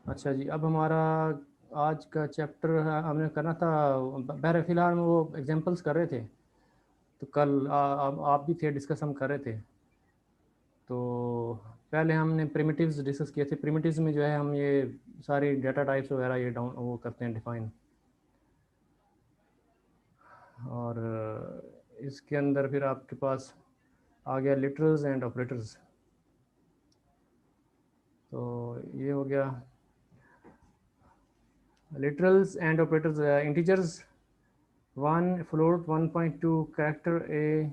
अच्छा जी, अब हमारा आज का चैप्टर हमने करना था। बहर फिलहाल वो एग्जांपल्स कर रहे थे, तो कल आप भी थे, डिस्कस हम कर रहे थे। तो पहले हमने प्रिमिटिव्स डिस्कस किए थे। प्रिमिटिव्स में जो है हम ये सारी डेटा टाइप्स वगैरह ये डाउन वो करते हैं डिफाइन। और इसके अंदर फिर आपके पास आ गया लिटरल्स एंड ऑपरेटर्स। तो ये हो गया literals and operators. Integers 1 float 1.2 character a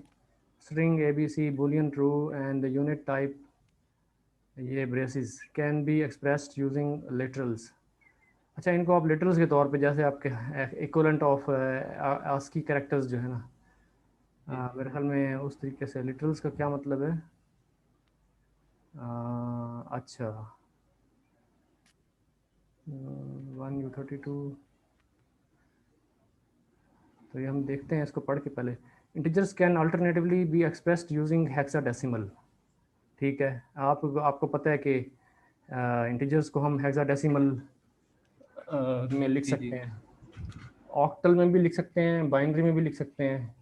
string abc boolean true and the unit type ये braces can be expressed using literals. अच्छा, इनको आप लिटरल्स के तौर पे जैसे आपके इक्वलेंट ऑफ आस्की कैरेक्टर्स जो है ना, जी मेरे ख्याल में उस तरीके से लिटरल्स का क्या मतलब है। अच्छा, 1 U32। तो ये हम देखते हैं इसको पढ़ के पहले। Integers can alternatively be expressed using hexadecimal. ठीक है, आपको पता है कि इंटीजर्स को हम हेक्साडेसिमल में लिख जी जी। सकते हैं, ऑक्टल में भी लिख सकते हैं, बाइनरी में भी लिख सकते हैं।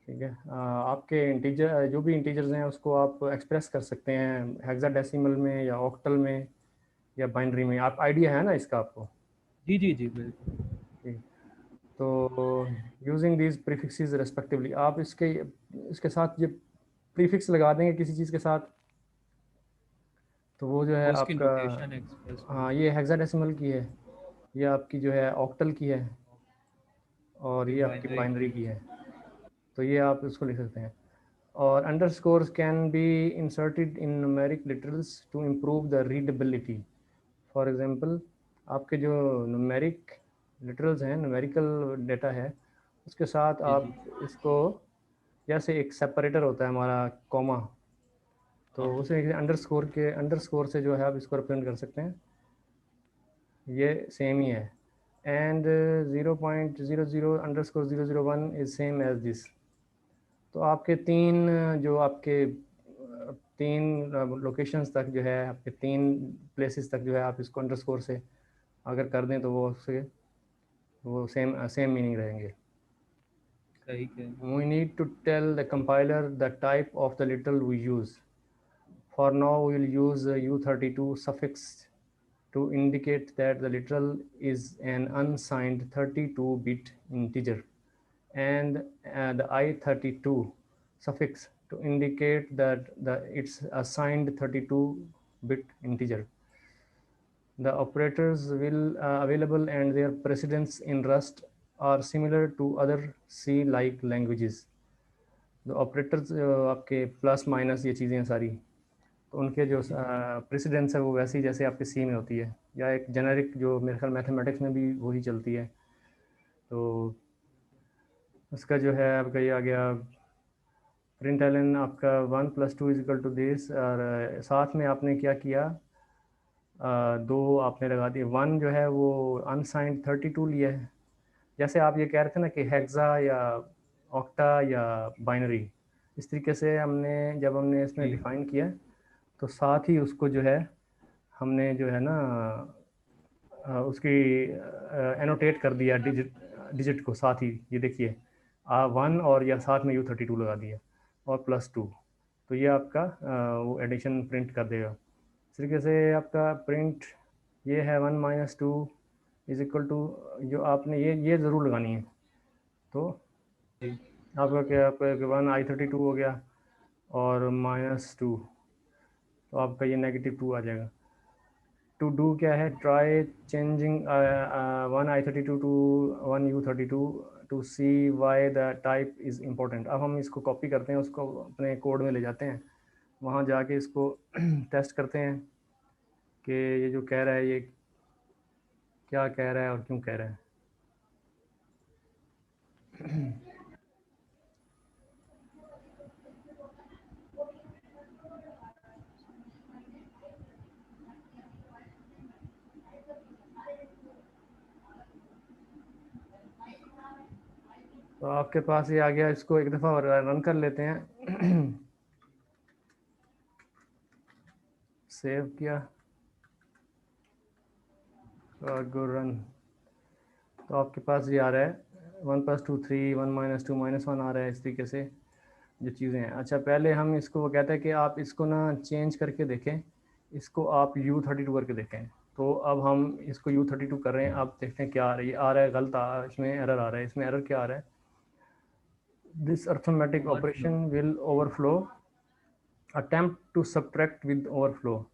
ठीक है, आपके इंटीजर जो भी इंटीजर्स हैं उसको आप एक्सप्रेस कर सकते हैं हेक्साडेसिमल में या ऑक्टल में या बाइनरी में। आप आइडिया है ना इसका आपको? जी जी जी बिल्कुल। ठीक। तो यूजिंग दीज प्रीफिक्सेस रेस्पेक्टिवली, आप इसके इसके साथ ये प्रीफिक्स लगा देंगे किसी चीज़ के साथ, तो वो जो है वो इसकी आपका। नोटेशन एक्सप्रेस हाँ, होगी। ये हेक्साडेसिमल की है, ये आपकी जो है ऑक्टल की है, और ये ये आपकी बाइनरी की बाइनरी है। की है। तो ये आप इसको लिख सकते हैं। और underscores can be inserted in numeric literals to improve the readability. For example, आपके जो न्यूमेरिक लिटरल्स हैं, न्यूमेरिकल डेटा है, उसके साथ जी आप जी। इसको, जैसे एक सेपरेटर होता है हमारा कॉमा, तो हाँ हाँ। उसे अंडरस्कोर से जो है आप इसको रिप्रेजेंट कर सकते हैं। ये सेम ही है। And 0.00_001 is same as this. तो आपके तीन, जो आपके तीन लोकेशंस तक जो है, आपके तीन प्लेसेस तक जो है, आप इसको अंडरस्कोर से अगर कर दें तो वो उससे वो सेम सेम मीनिंग रहेंगे। सही कह रहे We need to tell the compiler the type of the literal we use. For now we will use U32 suffix to indicate that the literal is an unsigned 32-bit integer, and the I32 suffix to indicate that it's a signed 32-bit integer. The operators will available and their precedence in Rust are similar to other C-like languages. The operators आपके plus minus ये चीज़ें हैं सारी, तो उनके जो हैं। Precedence है वो वैसी जैसे आपके सी में होती है, या एक जेनेरिक जो मेरे ख्याल मैथमेटिक्स में भी वही चलती है। तो उसका जो है आपका ये आ गया प्रिंट एलन आपका 1+2 = दिस, और साथ में आपने क्या किया, दो आपने लगा दिए। वन जो है वो अनसाइंड 32 लिया है, जैसे आप ये कह रहे थे ना कि हेक्सा या ऑक्टा या बाइनरी, इस तरीके से हमने जब हमने इसमें जी डिफ़ाइन किया, तो साथ ही उसको जो है हमने जो है ना उसकी एनोटेट कर दिया डिजिट डिजिट को साथ ही। ये देखिए, वन और या साथ में U32 लगा दिया और +2, तो ये आपका वो एडिशन प्रिंट कर देगा। इस तरीके से आपका प्रिंट ये है 1 - 2 = जो आपने ये ज़रूर लगानी है। तो जी। आपका क्या, आपका 1 I32 हो गया और -2, तो आपका ये -2 आ जाएगा। टू डू क्या है, try changing 1 I32 to 1 U32 to see why the type is important. अब हम इसको कॉपी करते हैं, उसको अपने कोड में ले जाते हैं, वहाँ जाके इसको टेस्ट करते हैं कि ये जो कह रहा है ये क्या कह रहा है और क्यों कह रहा है। तो आपके पास ये आ गया, इसको एक दफ़ा रन कर लेते हैं। सेव किया, गुरन, तो आपके पास ये आ रहा है 1+2 3, 1 - 2 -1 आ रहा है, इस तरीके से जो चीज़ें हैं। अच्छा, पहले हम इसको, वो कहता है कि आप इसको ना चेंज करके देखें, इसको आप U32 करके देखें। तो अब हम इसको U32 कर रहे हैं, आप देखते हैं क्या आ रहा है। ये आ रहा है गलत, इसमें एरर आ रहा है। इसमें एरर क्या आ रहा है? This arithmetic overflow. Operation will overflow, attempt to subtract with overflow.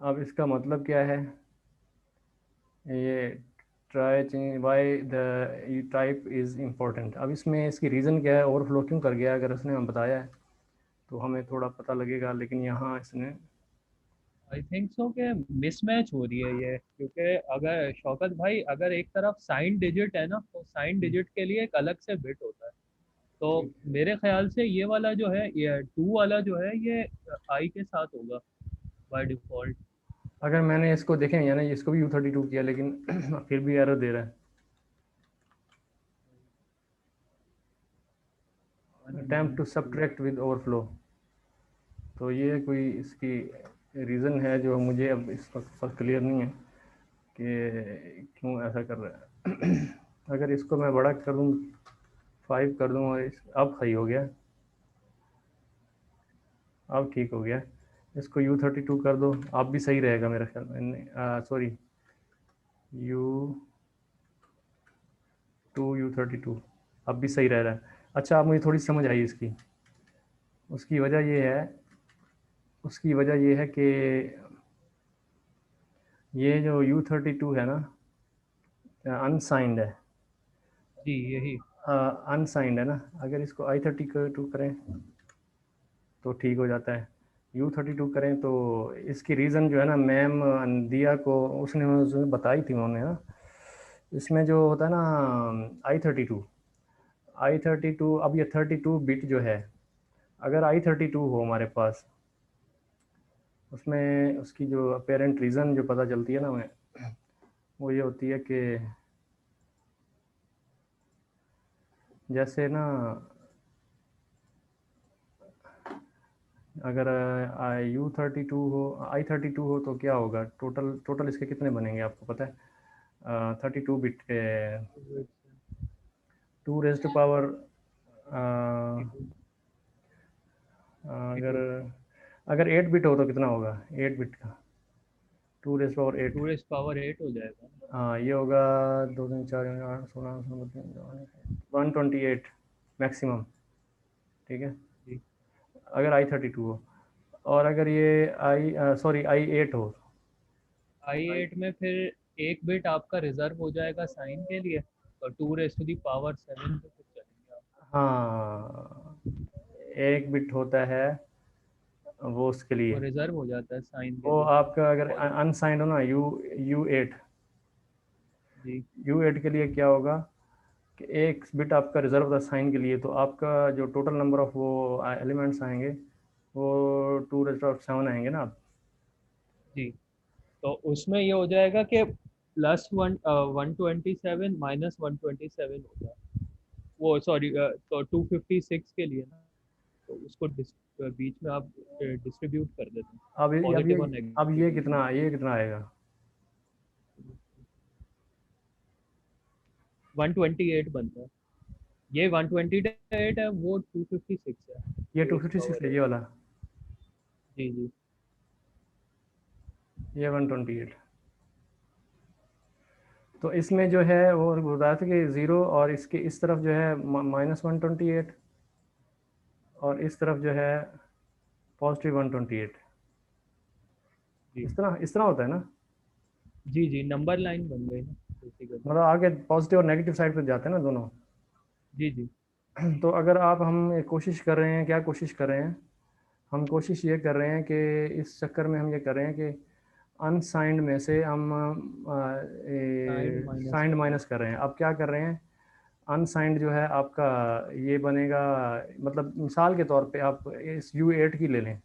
अब इसका मतलब क्या है? ये try change why the type is important. अब इसमें इसकी रीज़न क्या है, ओवरफ्लो क्यों कर गया? अगर उसने हमें बताया है तो हमें थोड़ा पता लगेगा, लेकिन यहाँ इसने आई थिंक सो कि मिसमैच हो रही है ये, क्योंकि अगर शौकत भाई, अगर एक तरफ साइन डिजिट है ना, तो साइन डिजिट के लिए एक अलग से बिट होता है। तो ठीक। मेरे ख्याल से ये वाला जो है, ये 2 वाला जो है, ये आई के साथ होगा बाय डिफॉल्ट। अगर मैंने इसको देखें, यानी इसको भी U32 किया, लेकिन फिर भी एरर दे रहा है। Attempt to subtract with overflow. तो ये कोई इसकी रीज़न है जो मुझे अब इस वक्त पर क्लियर नहीं है कि क्यों ऐसा कर रहा है। अगर इसको मैं बड़ा कर दूँ, 5 कर दूँ, और अब सही हो गया, अब ठीक हो गया। इसको U32 कर दो, अब भी सही रहेगा मेरा ख्याल में। सॉरी, U32 अब भी सही रह रहा है। अच्छा, अब मुझे थोड़ी समझ आई इसकी। उसकी वजह ये है, उसकी वजह ये है कि ये जो U32 है ना, अनसाइंड है। जी यही। अनसाइंड है ना। अगर इसको I32 करें तो ठीक हो जाता है। U32 करें तो इसकी रीज़न जो है ना, मैम दिया को उसने बताई थी उन्होंने ना। इसमें जो होता है ना I32, अब ये 32 बिट जो है, अगर I32 हो हमारे पास, उसमें उसकी जो अपेरेंट रीज़न जो पता चलती है ना हमें, वो ये होती है कि जैसे ना, अगर I32 हो तो क्या होगा? टोटल टोटल इसके कितने बनेंगे आपको पता है? 32 बिट के 2 रेज़ टू पावर, अगर अगर 8 बिट हो तो कितना होगा 8 बिट का? 2 रेज़ पावर 8। 2 हो जाएगा। हाँ, ये होगा 2 3 4 8 16 128 मैक्सिमम। ठीक है, जी। अगर I32 हो। और अगर ये I8 हो, I8 में फिर एक बिट आपका रिजर्व हो जाएगा साइन के लिए, और 2⁻7 पे फिर चलेंगे आप। हाँ, एक बिट होता है वो उसके वो लिए। रिजर्व हो जाता है साइन के वो लिए। आपका अगर और अनसाइंड हो ना, U8, जी U8 के लिए क्या होगा कि एक बिट आपका रिजर्व था साइन के लिए, तो आपका जो टोटल नंबर ऑफ वो एलिमेंट्स आएंगे वो 2⁻7 आएंगे ना आप। जी। तो उसमें ये हो जाएगा कि +127 -127 होगा। वो सॉरी, तो 256 के लिए ना, तो उसको बीच में आप डिस्ट्रीब्यूट कर देते हैं, अब ये अब ये पॉजिटिव और अब नेगेटिव बीच में। ये कितना आएगा? 128 बनता है। ये 128 है, वो 256 है। ये two two H fifty six power है, ये एट वाला। जी जी। ये 128। तो इसमें जो है वो बताया था कि ज़ीरो, और इसके इस तरफ जो है -128, और इस तरफ जो है +128। जी इस तरह होता है ना। जी जी, नंबर लाइन बन गई ना बेसिकली। मतलब आगे पॉजिटिव और नेगेटिव साइड पे जाते हैं ना दोनों। जी जी तो अगर आप, हम एक कोशिश कर रहे हैं, क्या कोशिश कर रहे हैं? हम कोशिश ये कर रहे हैं कि इस चक्कर में हम ये कर रहे हैं कि अनसाइंड में से हम साइड माइनस साइंड कर रहे माइनस कर रहे हैं। अब क्या कर रहे हैं? अनसाइंड जो है आपका ये बनेगा, मतलब मिसाल के तौर पे आप इस U8 की ले लें,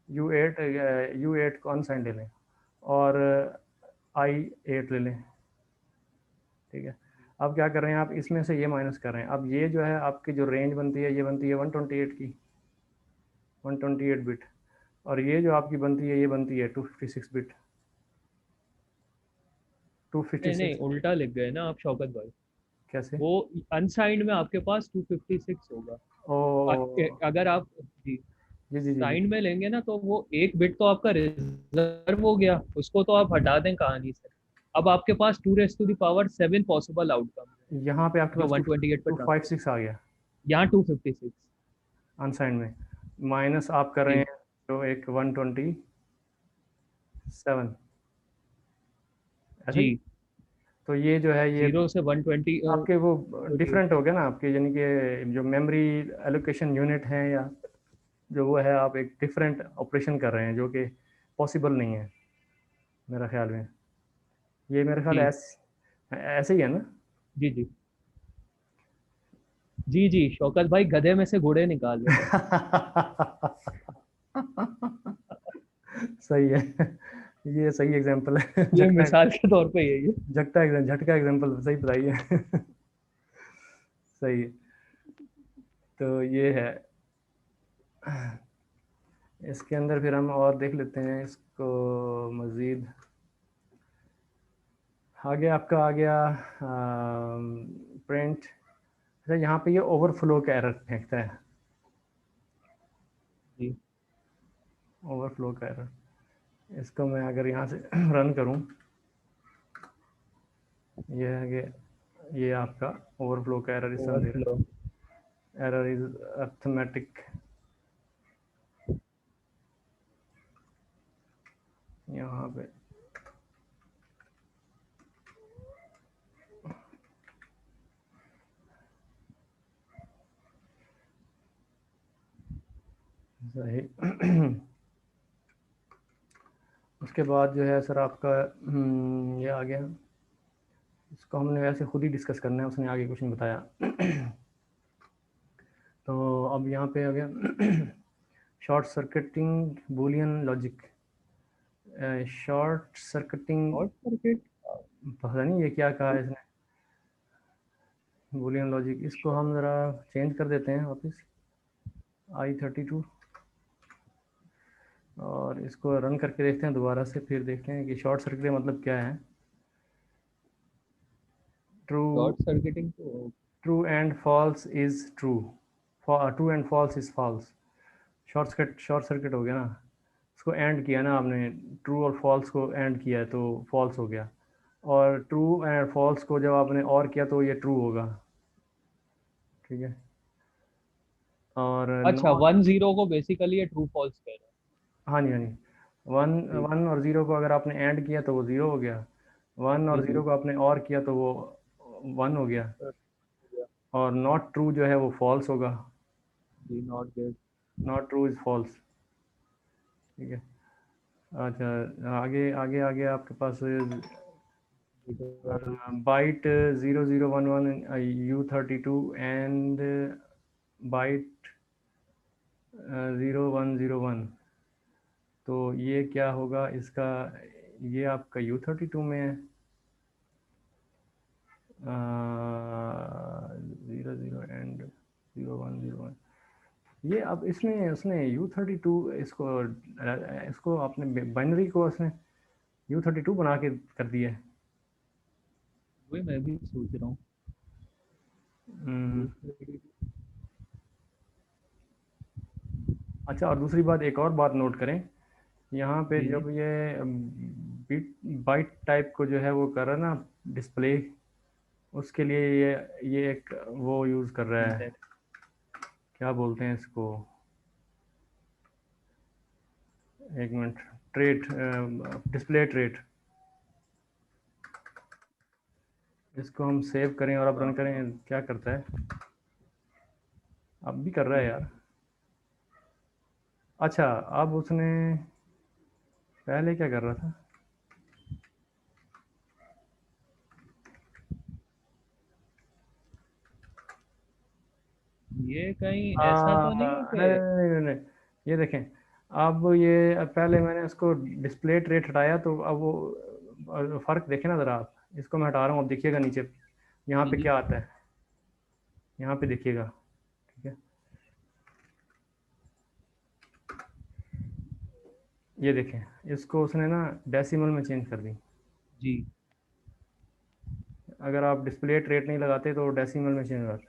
U8 को अनसाइंड ले लें, और I8 ले लें। ठीक है, अब क्या कर रहे हैं आप? इसमें से ये माइनस कर रहे हैं। अब ये जो है आपकी जो रेंज बनती है, ये बनती है 128 की, 128 बिट, और ये जो आपकी बनती है, ये बनती है 256 बिट। नहीं 256 नहीं, उल्टा लिख गए ना आप शौकत भाई। कैसे? वो अनसाइंड में आपके पास 256 होगा। ओ अगर आप जी जी जी जी जी। साइंड में लेंगे ना, तो वो एक बिट तो आपका रिजर्व हो गया, उसको तो आप हटा दें कहानी से। अब आपके पास 2⁻⁷ पॉसिबल आउटकम है यहाँ पे आपके जो पास 128 पे टू फाइव ट्रांसफर, सिक्स आ गया यहाँ 256। अनसाइंड में, माइनस आप कर रहे जी हैं जो एक 127 ऐसे ही। जी, तो ये जो है ये 0 से 120। आपके वो डिफरेंट हो गया ना आपके, यानी कि जो मेमोरी एलोकेशन यूनिट है या जो वो है, आप एक डिफरेंट ऑपरेशन कर रहे हैं जो कि पॉसिबल नहीं है मेरा ख्याल में। ये मेरा ख्याल जी ऐसे ही है ना? जी जी जी जी, शौकत भाई गधे में से घोड़े निकाल रहे हैं। सही है, ये सही एग्जांपल है। ये झटका, मिसाल के तौर पे यही है। झटका एग्जांपल सही बताइए। सही है। तो ये है, इसके अंदर फिर हम और देख लेते हैं इसको मज़ीद। आगे आपका आ गया प्रिंट। अच्छा, यहाँ पे ये ओवरफ्लो का एरर फेंकता है, जी ओवरफ्लो का एरर। इसको मैं अगर यहाँ से रन करूँ, ये है कि ये आपका ओवरफ्लो का एरर इस तरह दे ओवरफ्लो। रहा है, एरर इज अर्थमेटिक। यहाँ पे सही। उसके बाद जो है सर आपका ये आ गया, इसको हमने वैसे खुद ही डिस्कस करना है, उसने आगे कुछ नहीं बताया। तो अब यहाँ पे आ गया short circuiting Boolean logic. Short circuiting, short circuit. पता नहीं ये क्या कहा है इसने, बूलियन लॉजिक। इसको हम ज़रा चेंज कर देते हैं वापस I32, और इसको रन करके देखते हैं दोबारा से, फिर देखते हैं कि शॉर्ट सर्किट का मतलब क्या है। ट्रू, शॉर्ट सर्किटिंग तो true and false is true, true and false is false. Short circuit हो गया ना, उसको एंड किया ना आपने, ट्रू और फॉल्स को एंड किया है तो फॉल्स हो गया, और ट्रू एंड फॉल्स को जब आपने और किया तो ये ट्रू होगा। ठीक है, और अच्छा, नॉट, 1 0 को बेसिकली ये ट्रू फॉल्स कह रहे हाँ जी हाँ जी, वन, हैं। वन और ज़ीरो को अगर आपने ऐड किया तो वो ज़ीरो हो गया, वन जी और जी ज़ीरो को आपने और किया तो वो वन हो गया, जी और नॉट ट्रू जो है वो फॉल्स होगा। जी, not good. Not true is false. ठीक है। अच्छा, आगे आगे आगे आपके पास बाइट 0011 U32 एंड बाइट 0101। तो ये क्या होगा इसका, ये आपका U32 में है, 00 एंड 0101। ये अब इसमें उसने U32 इसको इसको आपने बाइनरी को उसने U32 बना के कर दिया है। वही मैं भी सोच रहा हूँ। हम्म, अच्छा, और दूसरी बात, एक और बात नोट करें, यहाँ पे जी जी जब ये बिट बाइट टाइप को जो है वो कर रहा है ना डिस्प्ले, उसके लिए ये एक वो यूज़ कर रहा है, सिंटैक्स। क्या बोलते हैं इसको, एक मिनट, ट्रेट, डिस्प्ले ट्रेट। इसको हम सेव करें और अब रन करें, क्या करता है, अब भी कर रहा है जी यार। अच्छा, अब उसने पहले क्या कर रहा था, ये कहीं ऐसा तो नहीं है नहीं कि। नहीं नहीं नहीं, ये देखें, अब ये पहले मैंने इसको डिस्प्ले ट्रेट हटाया तो अब वो फ़र्क देखें ना ज़रा आप, इसको मैं हटा रहा हूँ, अब देखिएगा नीचे यहाँ जी पे जी क्या आता है, यहाँ पे देखिएगा। ठीक है, ये देखें, इसको उसने ना डेसिमल में चेंज कर दी। जी अगर आप डिस्प्ले रेट नहीं लगाते तो डेसिमल में चेंज कर।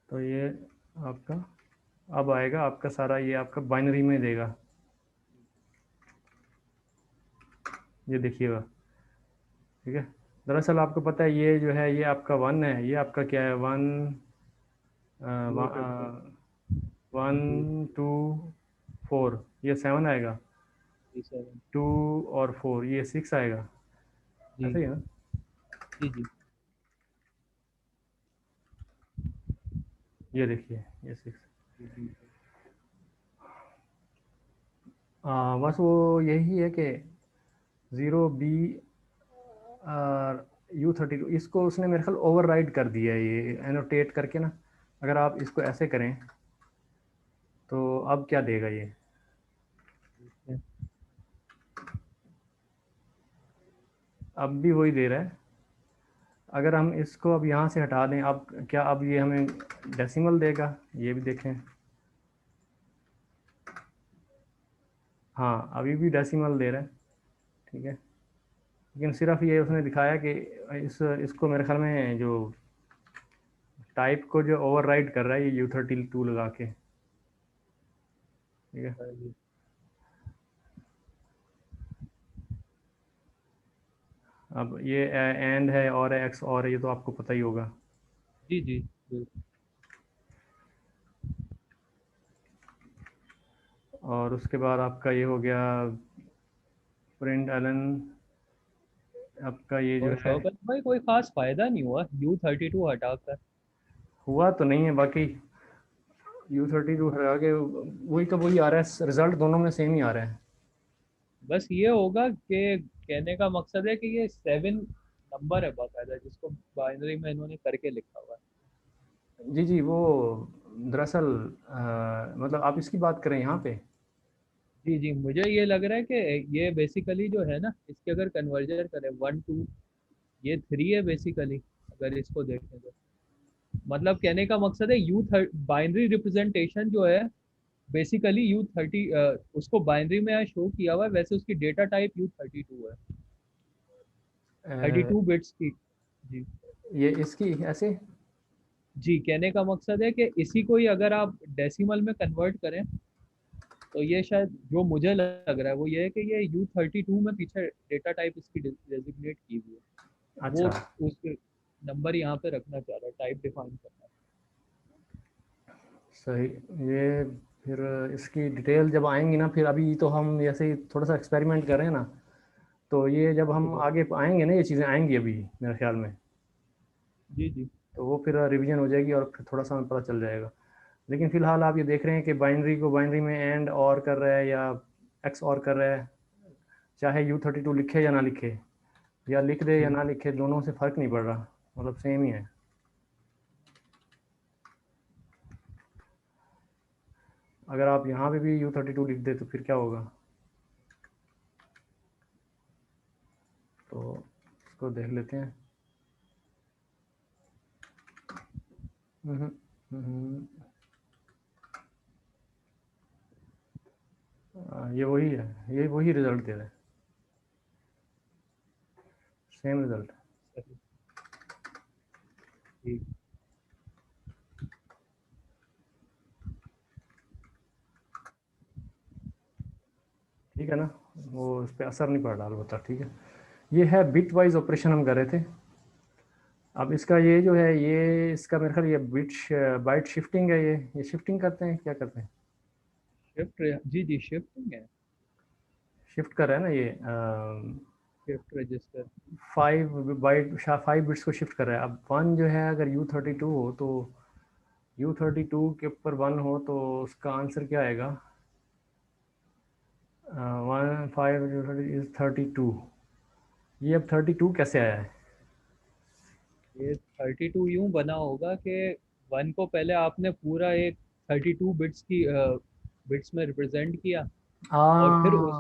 तो ये आपका अब आएगा आपका सारा, ये आपका बाइनरी में देगा, ये देखिएगा। ठीक है, दरअसल आपको पता है ये जो है ये आपका 1 है, ये आपका क्या है 1 1 2 4, ये 7 आएगा, 2 और 4 ये 6 आएगा, जी ऐसे ही है ना। जी जी ये देखिए ये 6। जी जी बस वो यही है कि 0B U32 इसको उसने मेरे ख्याल ओवर राइड कर दिया है ये एनोटेट करके ना। अगर आप इसको ऐसे करें तो अब क्या देगा ये, जी। अब भी वही दे रहा है। अगर हम इसको अब यहाँ से हटा दें, अब क्या अब ये हमें डेसिमल देगा, ये भी देखें। हाँ अभी भी डेसिमल दे रहा है, ठीक है। लेकिन सिर्फ ये उसने दिखाया कि इसको मेरे ख्याल में जो टाइप को जो ओवरराइड कर रहा है ये U32 लगा के, ठीक है। जी अब ये एंड है और एक्स और है, ये तो आपको पता ही होगा। जी जी बिल्कुल। और उसके बाद आपका ये हो गया प्रिंट एलन, आपका ये जो और है शौकत भाई कोई खास फायदा नहीं हुआ U32 हटाकर। हुआ तो नहीं है बाकी। U32 हटा के वही का वही आ रहा है, रिजल्ट दोनों में सेम ही आ रहा है। बस ये होगा कि कहने का मकसद है कि ये 7 नंबर है बाकायदा जिसको बाइनरी में इन्होंने करके लिखा हुआ है। जी जी वो दरअसल मतलब आप इसकी बात करें यहाँ पे। जी जी मुझे ये लग रहा है कि ये बेसिकली जो है ना इसके अगर कन्वर्जन करें 1 2, ये 3 है बेसिकली अगर इसको देखें तो। मतलब कहने का मकसद है बाइनरी रिप्रेजेंटेशन जो है बेसिकली U30 उसको बाइनरी में यहाँ शो किया हुआ है, वैसे उसकी डेटा टाइप U32 है, थर्टी अ, टू बिट्स की। जी ये इसकी ऐसे। जी कहने का मकसद है कि इसी को ही अगर आप डेसिमल में कन्वर्ट करें तो ये शायद जो मुझे लग रहा है वो ये है कि ये U32 में पीछे डेटा टाइप इसकी डेजिग्नेट की हुई है, वो अच्छा उस नंबर यहाँ पे रखना चाह रहा है, टाइप डिफाइन करना। सही। ये फिर इसकी डिटेल जब आएंगी ना, फिर अभी तो हम ऐसे ही थोड़ा सा एक्सपेरिमेंट कर रहे हैं ना, तो ये जब हम आगे आएंगे ना ये चीज़ें आएंगी अभी मेरे ख्याल में, जी जी तो वो फिर रिवीजन हो जाएगी और फिर थोड़ा सा हमें पता चल जाएगा। लेकिन फ़िलहाल आप ये देख रहे हैं कि बाइनरी को बाइनरी में एंड और कर रहा है या एक्स और कर रहा है, चाहे U32 लिखे या ना लिखे, या लिख दे या जी ना लिखे, दोनों से फ़र्क नहीं पड़ रहा, मतलब सेम ही है। अगर आप यहाँ पे भी U32 लिख दे तो फिर क्या होगा, तो इसको देख लेते हैं। हम्म, हम्म, ये वही है, ये वही रिजल्ट दे रहा है, सेम रिजल्ट। सही। जी ठीक है ना, वो इस पर असर नहीं पड़ रहा अलबत्ता, ठीक है। ये है बिट वाइज ऑपरेशन हम कर रहे थे। अब इसका ये जो है ये इसका मेरे ख्याल ये बिट बाइट शिफ्टिंग है, ये शिफ्टिंग करते हैं क्या करते हैं, शिफ्ट, जी जी शिफ्टिंग है, शिफ्ट कर रहा है ना ये शिफ्ट रजिस्टर। 5 बिट्स को शिफ्ट कर रहा है। अब 1 जो है अगर U32 हो तो U32 के ऊपर 1 हो तो उसका आंसर क्या आएगा, 1 5 इज 32। ये अब 32 कैसे आया है। ये 32 यूं बना होगा कि 1 को पहले आपने पूरा एक 32 बिट्स की बिट्स में रिप्रेजेंट किया, और फिर उस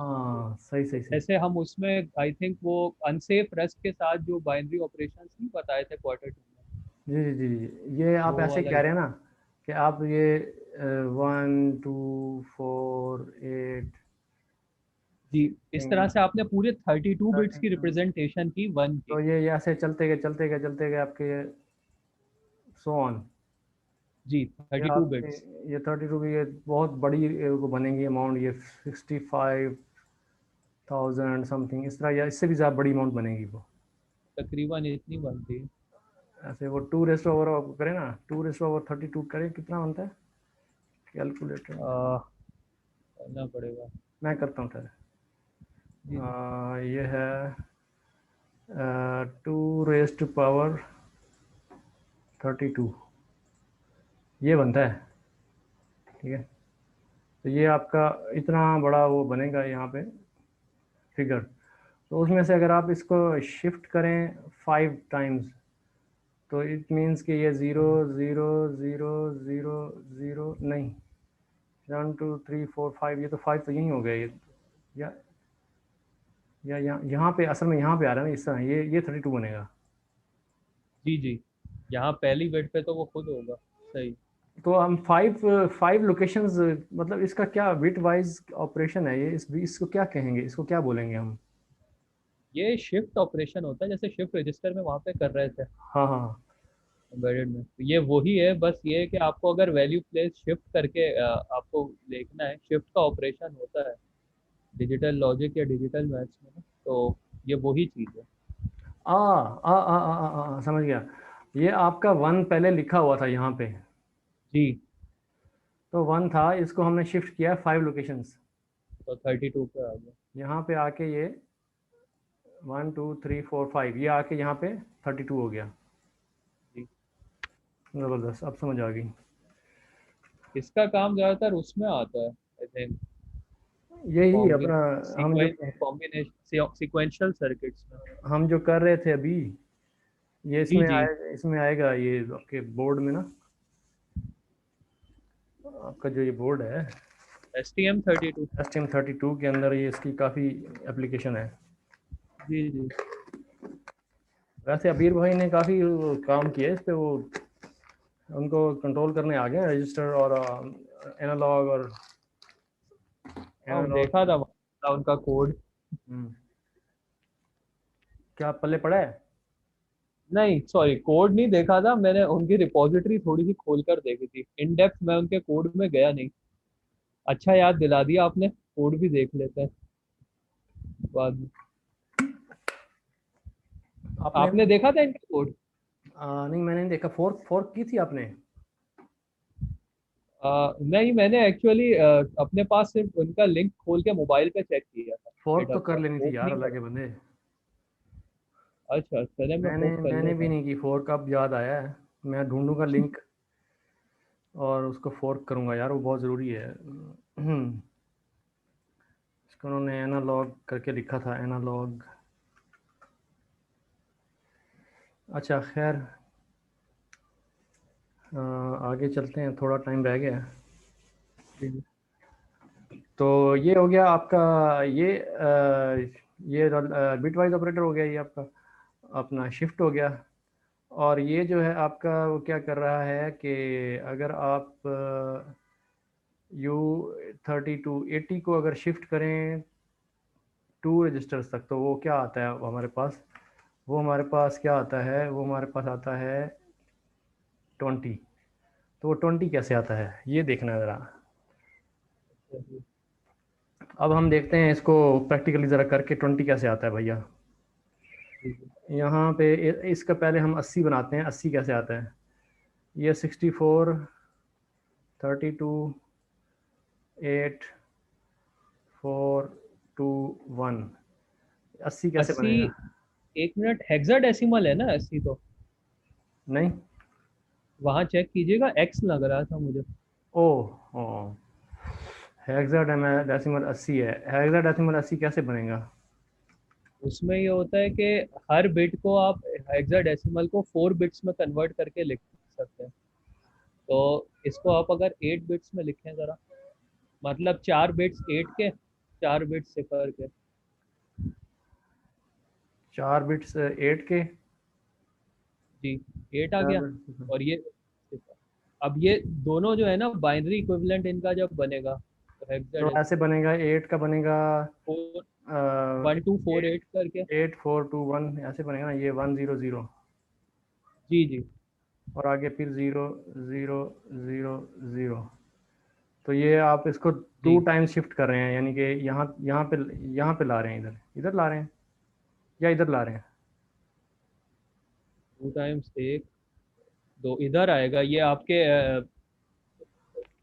सही सही सही। जैसे हम उसमें आई थिंक वो अनसेफ रेस्ट के साथ जो बाइनरी ऑपरेशंस नहीं बताए थे Q2 में, जी जी जी जी, ये आप वो ऐसे वाला कह रहे हैं इशू। ना कि आप ये 1 2 4 8, जी, इस तरह से आपने पूरे 32 बिट्स की 32। रिप्रेजेंटेशन की 1 की। तो ये ऐसे चलते गए आपके सो ऑन। जी, ये 32 आपके बिट्स। ये 32 की ये बहुत बड़ी वो बनेगी अमाउंट, ये 65,000 समथिंग इस तरह, या इससे भी ज़्यादा बड़ी अमाउंट बनेगी वो। तकरीबन इतनी बनती है। ऐसे वो 2 रेस्ट ओवर करें ना, 2 रेस्ट ओवर 32 करें, कितना बनता है कैलकुलेटर में? करना पड़ेगा। मैं करता हूँ सर। जी जी। ये है 2 रेस्ट पावर 32, ये बनता है। ठीक है, तो ये आपका इतना बड़ा वो बनेगा यहाँ पे फिगर। तो उसमें से अगर आप इसको शिफ्ट करें 5 टाइम्स, तो इट मीन्स कि ये 0 0 0 0 0 नहीं, 1 2 3 4 5, ये तो 5 तो यहीं हो गए ये। या यहाँ पे असल में यहाँ पे आ रहा है ना इस तरह, ये 32 बनेगा। जी जी, यहाँ पहली बिट पे तो वो खुद होगा। सही। तो हम 5 लोकेशंस, मतलब इसका क्या बिट वाइज ऑपरेशन है ये, इसको क्या कहेंगे, इसको क्या बोलेंगे हम? ये शिफ्ट ऑपरेशन होता है, जैसे शिफ्ट रजिस्टर में वहाँ पे कर रहे थे हाँ हाँ हाँ। एम्बेडेड में, तो ये वही है। बस ये है कि आपको अगर वैल्यू प्लेस शिफ्ट करके आपको देखना है, शिफ्ट का ऑपरेशन होता है डिजिटल लॉजिक या डिजिटल मैथ्स में ना, तो ये वही चीज़ है। समझ गया। ये आपका 1 पहले लिखा हुआ था यहाँ पे, जी, तो 1 था, इसको हमने शिफ्ट किया 5 लोकेशंस। तो 32 पे आ गया। यहाँ पे आके ये 1 2 3 4 5, ये आके यहाँ पे 32 हो गया। जी, ज़बरदस्त, अब समझ आ गई। इसका काम ज़्यादातर उसमें आता है आई थिंक, यही अपना, हम जो कॉम्बिनेशन सीक्वेंशियल सर्किट्स में। हम जो कर रहे थे अभी, ये जी इसमें जी। आए, इसमें आएगा ये आपके बोर्ड में ना, आपका जो ये बोर्ड है STM32। STM32 के अंदर ये इसकी काफ़ी एप्लीकेशन है। जी जी। वैसे अबीर भाई ने काफ़ी काम किया है इस पे, वो उनको कंट्रोल करने आ गए हैं रजिस्टर और एनालॉग और हाँ, एनालॉग। देखा था उनका कोड। क्या पल्ले पड़ा है? नहीं सॉरी, कोड नहीं देखा था मैंने, उनकी रिपोजिटरी थोड़ी सी खोल कर देखी थी। इन डेप्थ मैं उनके कोड में गया नहीं। अच्छा याद दिला दिया आपने, कोड भी देख लेते हैं बाद में। आपने आपने देखा था इनका कोड? नहीं, मैंने नहीं देखा। फोर्क फोर्क की थी आपने? नहीं, मैंने एक्चुअली अपने पास सिर्फ उनका लिंक खोल के मोबाइल पे चेक किया था, फोर्क तो गिटहब कर का लेनी थी यार, ओपनिंग अल्लाह करा। के बंदे। अच्छा, चले मैं मैंने फोक कर मैंने लेता भी हूँ। नहीं की फोर्क, अब याद आया है। मैं ढूंढूंगा लिंक और उसको फोर्क करूंगा यार, वो बहुत ज़रूरी है। इसको उन्होंने एनालॉग करके लिखा था, एनालॉग। अच्छा खैर, आगे चलते हैं, थोड़ा टाइम रह गया है। जी जी। तो ये हो गया आपका, ये बिट वाइज ऑपरेटर हो गया, ये आपका अपना शिफ्ट हो गया। और ये जो है आपका वो क्या कर रहा है कि अगर आप U32 80 को अगर शिफ्ट करें 2 रजिस्टर्स तक, तो वो क्या आता है हमारे पास? वो हमारे पास क्या आता है? वो हमारे पास आता है 20। तो वो 20 कैसे आता है ये देखना है ज़रा। चलिए। अब हम देखते हैं इसको प्रैक्टिकली ज़रा करके, 20 कैसे आता है भैया। जी जी। यहाँ पे इसका पहले हम 80 बनाते हैं, 80 कैसे आता है? ये 64 32 8 4 2 1, 80 कैसे 80। बनेगा? 1 मिनट, हेक्साडेसिमल है ना 80 तो? नहीं। वहां चेक कीजिएगा, एक्स लग रहा था मुझे। ओह ओ, हेक्साडेसिमल 80 है। हेक्साडेसिमल 80 कैसे बनेगा? उसमें ये होता है कि हर बिट को आप हेक्साडेसिमल को 4 बिट्स में कन्वर्ट करके लिख सकते हैं। तो इसको आप अगर 8 बिट्स में लिखें जरा, मतलब 4 बिट्स 8 के, 4 बिट्स सिफर के। 4 बिट्स 8 के, जी, 8 आ चार गया। बिट्स। और ये सिफर। अब ये दोनों जो है ना, बाइनरी इक्विवेलेंट इनका जब बनेगा, तो ऐसे बनेगा 8 का बनेगा 1248 करके। 8421 ऐसे बनेगा ना, ये 100 जी जी और आगे फिर 0000। तो ये आप इसको टू जी। टाइम्स शिफ्ट कर रहे हैं, यानी कि यहाँ पे ला रहे हैं, इधर इधर ला रहे हैं या इधर ला रहे हैं। 2 टाइम्स 1 2 इधर आएगा, ये आपके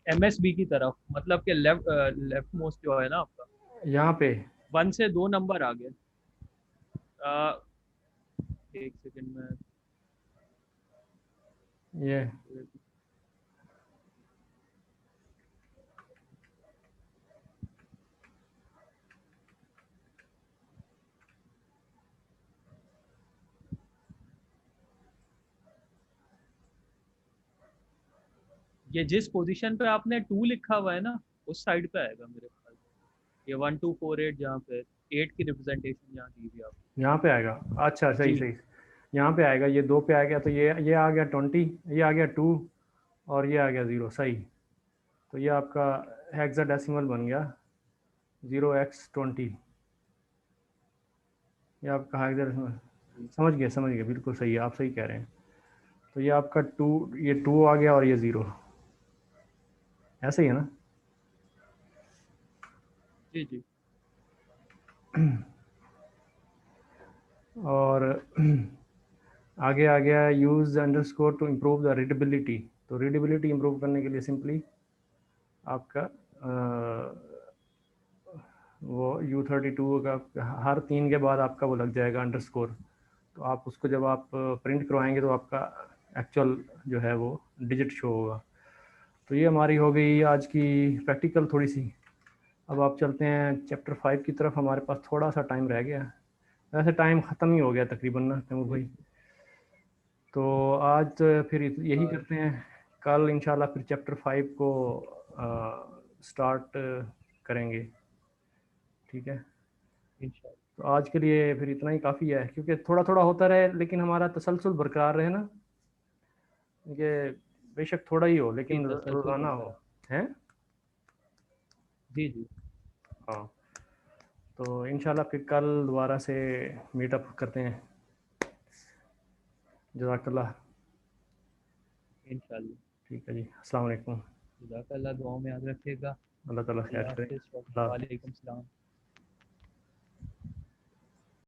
एमएसबी की तरफ, मतलब के लेफ्ट मोस्ट जो है ना आपका, यहाँ पे 1 से 2 नंबर आ गए। एक सेकंड में। ये ये जिस पोजीशन पे आपने 2 लिखा हुआ है ना, उस साइड पे आएगा मेरे ख्याल से। ये 1248 जहाँ पे 8 की रिप्रेजेंटेशन यहाँ दी हुई आपको। यहाँ पे आएगा। अच्छा, सही जी सही। यहाँ पे आएगा, ये 2 पे आ गया, तो ये आ गया 20, ये आ गया 2 और ये आ गया 0, सही। तो ये आपका हेक्साडेसिमल बन गया 0x20। ये आपका हेक्साडेसिमल, जी समझ गए, बिल्कुल सही है, आप सही कह रहे हैं। तो ये आपका 2, ये 2 आ गया और ये 0, ऐसे ही है ना। जी जी और आगे आ गया use underscore two improve the readability. तो रीडेबिलिटी इम्प्रूव करने के लिए सिंपली आपका वो U32 का हर 3 के बाद आपका वो लग जाएगा अंडरस्कोर। तो आप उसको जब आप प्रिंट करवाएंगे तो आपका एक्चुअल जो है वो डिजिट शो होगा। तो ये हमारी हो गई आज की प्रैक्टिकल थोड़ी सी। अब आप चलते हैं चैप्टर 5 की तरफ, हमारे पास थोड़ा सा टाइम रह गया। वैसे टाइम ख़त्म ही हो गया तकरीबन ना तैमूर जी। भाई। तो आज तो फिर यही करते हैं, कल इंशाल्लाह फिर चैप्टर 5 को स्टार्ट करेंगे, ठीक है। इंशाल्लाह। तो आज के लिए फिर इतना ही काफ़ी है, क्योंकि थोड़ा थोड़ा होता रहे लेकिन हमारा तसलसल बरकरार रहे ना, कि बेशक थोड़ा ही हो जी लेकिन तसल्सल रोज़ाना हो, बरकरार। हैं। जी जी हाँ, तो इंशाल्लाह फिर कल दोबारा से मीटअप करते हैं। जज़ाकल्लाह। इंशाल्लाह। ठीक है जी, अस्सलाम वालेकुम। जज़ाकल्लाह, दुआ में याद रखिएगा। अल्लाह ताला खैर अल्लाह करे। हाफिज़। अल्लाह हाफ़िज़। वालेकुम सलाम।